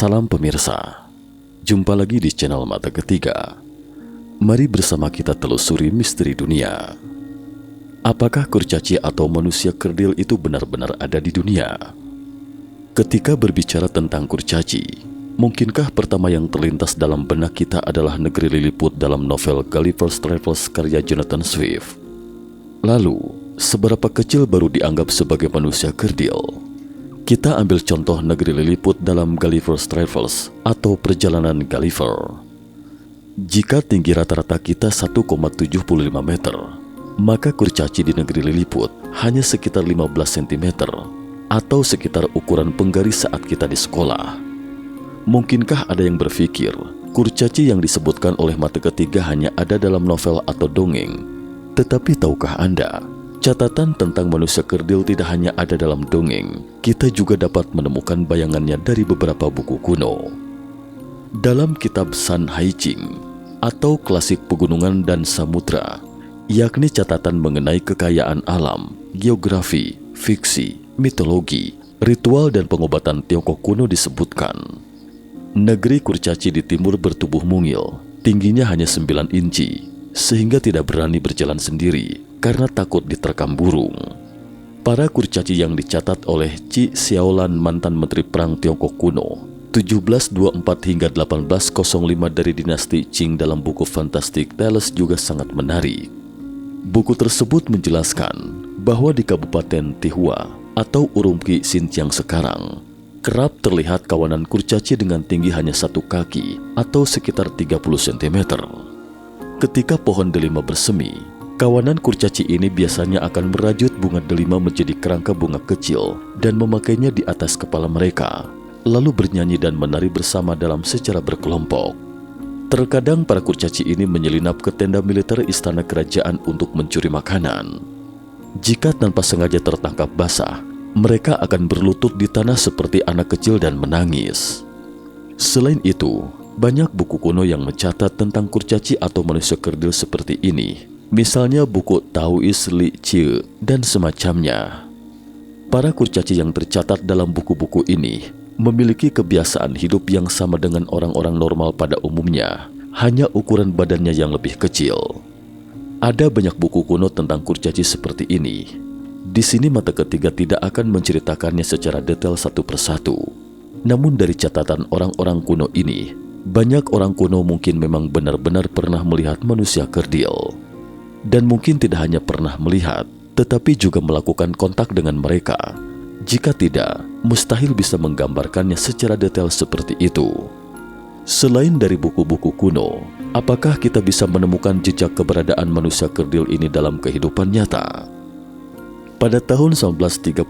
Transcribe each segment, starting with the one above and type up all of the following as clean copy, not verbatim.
Salam pemirsa, jumpa lagi di channel Mata Ketiga. Mari bersama kita telusuri misteri dunia. Apakah kurcaci atau manusia kerdil itu benar-benar ada di dunia? Ketika berbicara tentang kurcaci, mungkinkah pertama yang terlintas dalam benak kita adalah negeri Lilliput dalam novel Gulliver's Travels karya Jonathan Swift? Lalu, seberapa kecil baru dianggap sebagai manusia kerdil? Kita ambil contoh negeri Lilliput dalam Gulliver's Travels atau Perjalanan Gulliver. Jika tinggi rata-rata kita 1,75 meter, maka kurcaci di negeri Lilliput hanya sekitar 15 cm atau sekitar ukuran penggaris saat kita di sekolah. Mungkinkah ada yang berpikir kurcaci yang disebutkan oleh Mata Ketiga hanya ada dalam novel atau dongeng? Tetapi tahukah Anda, catatan tentang manusia kerdil tidak hanya ada dalam dongeng, kita juga dapat menemukan bayangannya dari beberapa buku kuno. Dalam kitab San Haijing atau Klasik Pegunungan dan Samudra, yakni catatan mengenai kekayaan alam, geografi, fiksi, mitologi, ritual dan pengobatan Tiongkok kuno disebutkan, negeri kurcaci di timur bertubuh mungil, tingginya hanya 9 inci, sehingga tidak berani berjalan sendiri karena takut diterkam burung. Para kurcaci yang dicatat oleh Qi Xiaolan, mantan Menteri Perang Tiongkok kuno, 1724 hingga 1805 dari dinasti Qing dalam buku Fantastic Tales juga sangat menarik. Buku tersebut menjelaskan bahwa di Kabupaten Tihua atau Urumqi, Xinjiang sekarang, kerap terlihat kawanan kurcaci dengan tinggi hanya 1 kaki atau sekitar 30 cm. Ketika pohon delima bersemi, kawanan kurcaci ini biasanya akan merajut bunga delima menjadi kerangka bunga kecil dan memakainya di atas kepala mereka, lalu bernyanyi dan menari bersama dalam secara berkelompok. Terkadang para kurcaci ini menyelinap ke tenda militer istana kerajaan untuk mencuri makanan. Jika tanpa sengaja tertangkap basah, mereka akan berlutut di tanah seperti anak kecil dan menangis. Selain itu, banyak buku kuno yang mencatat tentang kurcaci atau manusia kerdil seperti ini. Misalnya buku Taoist Li Qi dan semacamnya. Para kurcaci yang tercatat dalam buku-buku ini memiliki kebiasaan hidup yang sama dengan orang-orang normal pada umumnya, hanya ukuran badannya yang lebih kecil. Ada banyak buku kuno tentang kurcaci seperti ini. Di sini Mata Ketiga tidak akan menceritakannya secara detail satu persatu. Namun dari catatan orang-orang kuno ini, banyak orang kuno mungkin memang benar-benar pernah melihat manusia kerdil. Dan mungkin tidak hanya pernah melihat, tetapi juga melakukan kontak dengan mereka. Jika tidak, mustahil bisa menggambarkannya secara detail seperti itu. Selain dari buku-buku kuno, apakah kita bisa menemukan jejak keberadaan manusia kerdil ini dalam kehidupan nyata? Pada tahun 1932,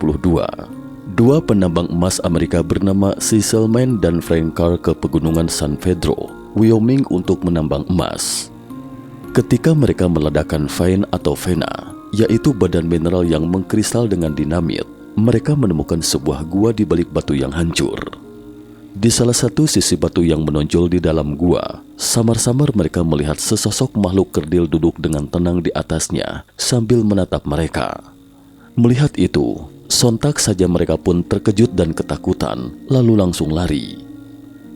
dua penambang emas Amerika bernama Cecil Mann dan Frank Carr ke pegunungan San Pedro, Wyoming untuk menambang emas. Ketika mereka meledakkan vein atau vena, yaitu badan mineral yang mengkristal dengan dinamit, mereka menemukan sebuah gua di balik batu yang hancur. Di salah satu sisi batu yang menonjol di dalam gua, samar-samar mereka melihat sesosok makhluk kerdil duduk dengan tenang di atasnya sambil menatap mereka. Melihat itu, sontak saja mereka pun terkejut dan ketakutan, lalu langsung lari.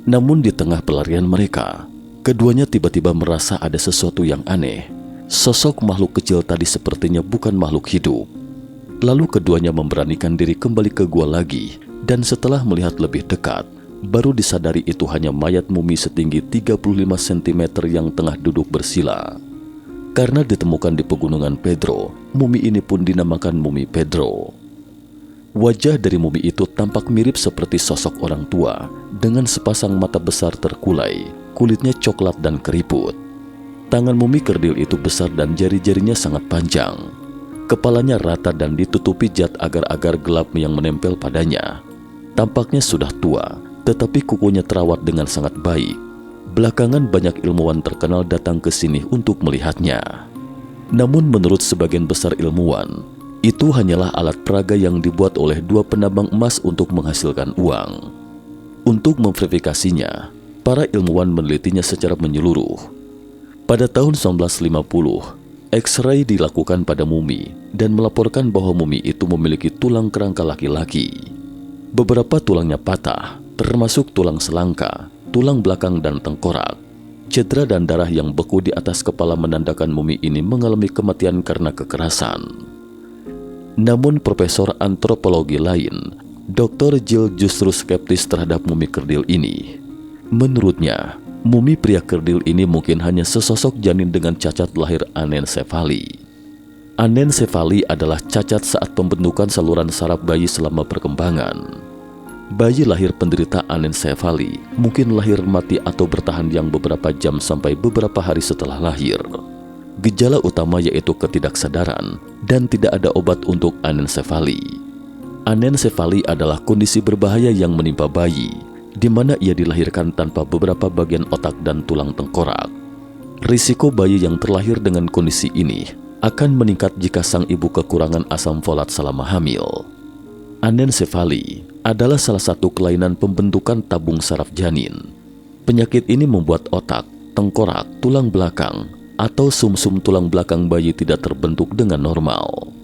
Namun di tengah pelarian mereka, keduanya tiba-tiba merasa ada sesuatu yang aneh. Sosok makhluk kecil tadi sepertinya bukan makhluk hidup. Lalu keduanya memberanikan diri kembali ke gua lagi, dan setelah melihat lebih dekat, baru disadari itu hanya mayat mumi setinggi 35 cm yang tengah duduk bersila. Karena ditemukan di pegunungan Pedro, mumi ini pun dinamakan mumi Pedro. Wajah dari mumi itu tampak mirip seperti sosok orang tua, dengan sepasang mata besar terkulai, kulitnya coklat dan keriput. Tangan mumi kerdil itu besar dan jari-jarinya sangat panjang. Kepalanya rata dan ditutupi zat agar-agar gelap yang menempel padanya. Tampaknya sudah tua, tetapi kukunya terawat dengan sangat baik. Belakangan banyak ilmuwan terkenal datang ke sini untuk melihatnya. Namun menurut sebagian besar ilmuwan, itu hanyalah alat peraga yang dibuat oleh dua penambang emas untuk menghasilkan uang. Untuk memverifikasinya, para ilmuwan menelitinya secara menyeluruh. Pada tahun 1950, X-ray dilakukan pada mumi dan melaporkan bahwa mumi itu memiliki tulang kerangka laki-laki. Beberapa tulangnya patah, termasuk tulang selangka, tulang belakang dan tengkorak. Cedera dan darah yang beku di atas kepala menandakan mumi ini mengalami kematian karena kekerasan. Namun profesor antropologi lain, Dr. Jill justru skeptis terhadap mumi kerdil ini. Menurutnya, mumi pria kerdil ini mungkin hanya sesosok janin dengan cacat lahir anensefali. Anensefali adalah cacat saat pembentukan saluran saraf bayi selama perkembangan. Bayi lahir penderita anensefali mungkin lahir mati atau bertahan yang beberapa jam sampai beberapa hari setelah lahir. Gejala utama yaitu ketidaksadaran dan tidak ada obat untuk anensefali. Anensefali adalah kondisi berbahaya yang menimpa bayi, di mana ia dilahirkan tanpa beberapa bagian otak dan tulang tengkorak. Risiko bayi yang terlahir dengan kondisi ini akan meningkat jika sang ibu kekurangan asam folat selama hamil. Anensefali adalah salah satu kelainan pembentukan tabung saraf janin. Penyakit ini membuat otak, tengkorak, tulang belakang, atau sumsum tulang belakang bayi tidak terbentuk dengan normal.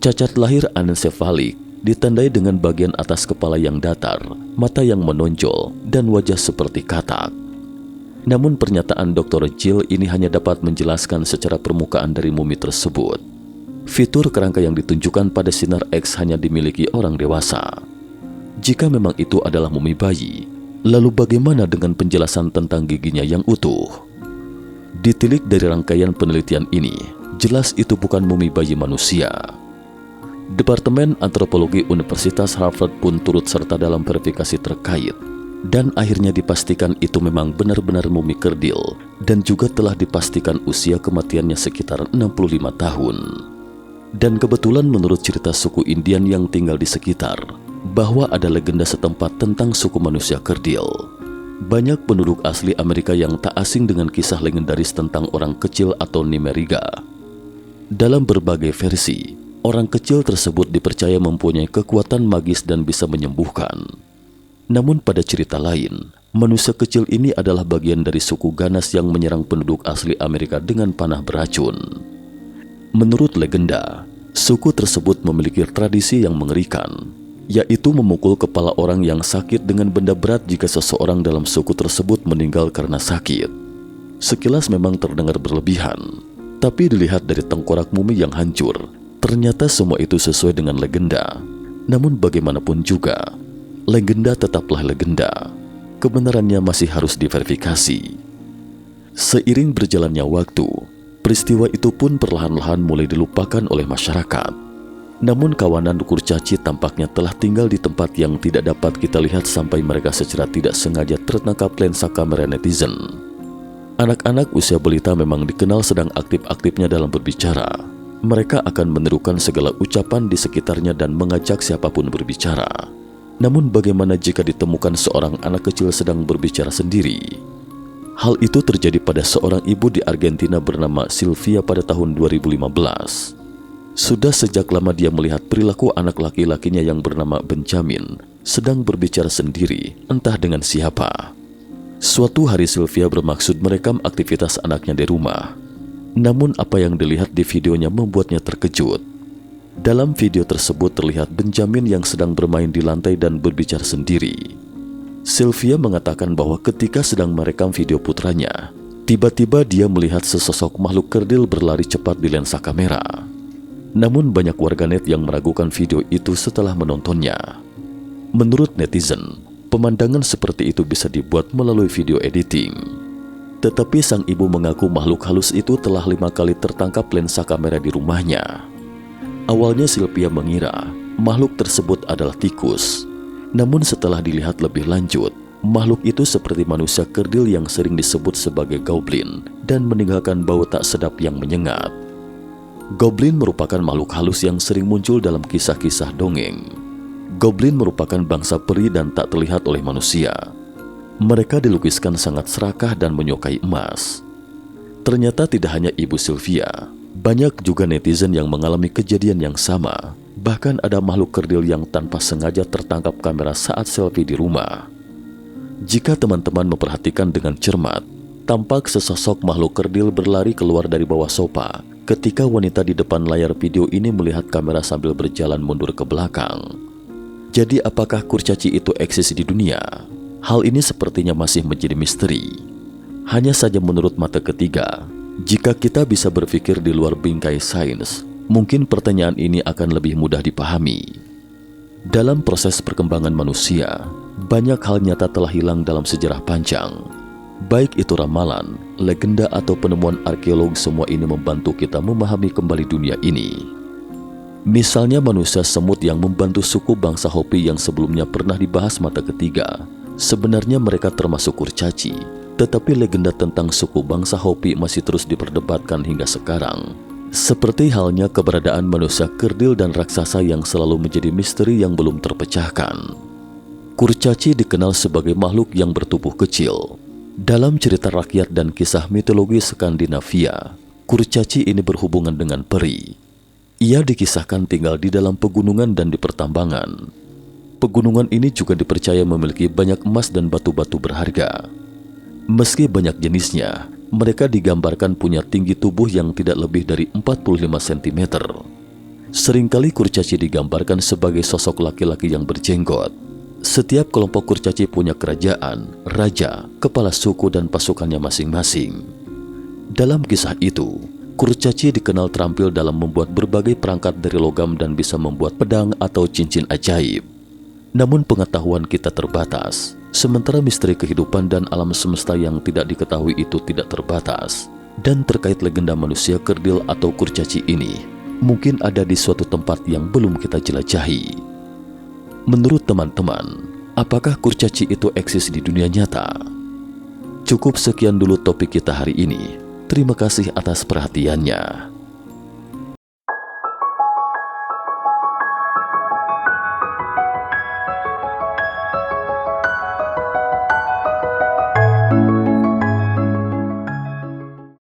Cacat lahir anensefalik ditandai dengan bagian atas kepala yang datar, mata yang menonjol, dan wajah seperti katak. Namun pernyataan Dr. Jill ini hanya dapat menjelaskan secara permukaan dari mumi tersebut. Fitur kerangka yang ditunjukkan pada sinar X hanya dimiliki orang dewasa. Jika memang itu adalah mumi bayi, lalu bagaimana dengan penjelasan tentang giginya yang utuh? Ditilik dari rangkaian penelitian ini, jelas itu bukan mumi bayi manusia. Departemen Antropologi Universitas Harvard pun turut serta dalam verifikasi terkait, dan akhirnya dipastikan itu memang benar-benar mumi kerdil dan juga telah dipastikan usia kematiannya sekitar 65 tahun. Dan kebetulan menurut cerita suku Indian yang tinggal di sekitar, bahwa ada legenda setempat tentang suku manusia kerdil. Banyak penduduk asli Amerika yang tak asing dengan kisah legendaris tentang orang kecil atau Nimeriga. Dalam berbagai versi, orang kecil tersebut dipercaya mempunyai kekuatan magis dan bisa menyembuhkan. Namun pada cerita lain, manusia kecil ini adalah bagian dari suku ganas yang menyerang penduduk asli Amerika dengan panah beracun. Menurut legenda, suku tersebut memiliki tradisi yang mengerikan, yaitu memukul kepala orang yang sakit dengan benda berat jika seseorang dalam suku tersebut meninggal karena sakit. Sekilas memang terdengar berlebihan, tapi dilihat dari tengkorak mumi yang hancur, ternyata semua itu sesuai dengan legenda. Namun bagaimanapun juga, legenda tetaplah legenda. Kebenarannya masih harus diverifikasi. Seiring berjalannya waktu, peristiwa itu pun perlahan-lahan mulai dilupakan oleh masyarakat. Namun kawanan kurcaci tampaknya telah tinggal di tempat yang tidak dapat kita lihat sampai mereka secara tidak sengaja tertangkap lensa kamera netizen. Anak-anak usia balita memang dikenal sedang aktif-aktifnya dalam berbicara. Mereka akan menirukan segala ucapan di sekitarnya dan mengajak siapapun berbicara. Namun bagaimana jika ditemukan seorang anak kecil sedang berbicara sendiri? Hal itu terjadi pada seorang ibu di Argentina bernama Sylvia pada tahun 2015. Sudah sejak lama dia melihat perilaku anak laki-lakinya yang bernama Benjamin sedang berbicara sendiri, entah dengan siapa. Suatu hari Sylvia bermaksud merekam aktivitas anaknya di rumah. Namun apa yang dilihat di videonya membuatnya terkejut. Dalam video tersebut terlihat Benjamin yang sedang bermain di lantai dan berbicara sendiri. Sylvia mengatakan bahwa ketika sedang merekam video putranya, tiba-tiba dia melihat sesosok makhluk kerdil berlari cepat di lensa kamera. Namun banyak warganet yang meragukan video itu setelah menontonnya. Menurut netizen, pemandangan seperti itu bisa dibuat melalui video editing. Tetapi sang ibu mengaku makhluk halus itu telah 5 kali tertangkap lensa kamera di rumahnya. Awalnya Sylvia mengira makhluk tersebut adalah tikus. Namun setelah dilihat lebih lanjut, makhluk itu seperti manusia kerdil yang sering disebut sebagai goblin dan meninggalkan bau tak sedap yang menyengat. Goblin merupakan makhluk halus yang sering muncul dalam kisah-kisah dongeng. Goblin merupakan bangsa peri dan tak terlihat oleh manusia. Mereka dilukiskan sangat serakah dan menyukai emas. Ternyata tidak hanya ibu Sylvia, banyak juga netizen yang mengalami kejadian yang sama. Bahkan ada makhluk kerdil yang tanpa sengaja tertangkap kamera saat selfie di rumah. Jika teman-teman memperhatikan dengan cermat, tampak sesosok makhluk kerdil berlari keluar dari bawah sofa ketika wanita di depan layar video ini melihat kamera sambil berjalan mundur ke belakang. Jadi apakah kurcaci itu eksis di dunia? Hal ini sepertinya masih menjadi misteri. Hanya saja menurut mata ketiga, jika kita bisa berpikir di luar bingkai sains, mungkin pertanyaan ini akan lebih mudah dipahami. Dalam proses perkembangan manusia, banyak hal nyata telah hilang dalam sejarah panjang. Baik itu ramalan, legenda atau penemuan arkeolog, semua ini membantu kita memahami kembali dunia ini. Misalnya manusia semut yang membantu suku bangsa Hopi yang sebelumnya pernah dibahas mata ketiga. Sebenarnya mereka termasuk kurcaci, tetapi legenda tentang suku bangsa Hopi masih terus diperdebatkan hingga sekarang. Seperti halnya keberadaan manusia kerdil dan raksasa yang selalu menjadi misteri yang belum terpecahkan. Kurcaci dikenal sebagai makhluk yang bertubuh kecil. Dalam cerita rakyat dan kisah mitologi Skandinavia, kurcaci ini berhubungan dengan peri. Ia dikisahkan tinggal di dalam pegunungan dan di pertambangan. Pegunungan ini juga dipercaya memiliki banyak emas dan batu-batu berharga. Meski banyak jenisnya, mereka digambarkan punya tinggi tubuh yang tidak lebih dari 45 cm. Seringkali kurcaci digambarkan sebagai sosok laki-laki yang berjenggot. Setiap kelompok kurcaci punya kerajaan, raja, kepala suku dan pasukannya masing-masing. Dalam kisah itu, kurcaci dikenal terampil dalam membuat berbagai perangkat dari logam dan bisa membuat pedang atau cincin ajaib. Namun pengetahuan kita terbatas, sementara misteri kehidupan dan alam semesta yang tidak diketahui itu tidak terbatas. Dan terkait legenda manusia kerdil atau kurcaci ini, mungkin ada di suatu tempat yang belum kita jelajahi. Menurut teman-teman, apakah kurcaci itu eksis di dunia nyata? Cukup sekian dulu topik kita hari ini. Terima kasih atas perhatiannya.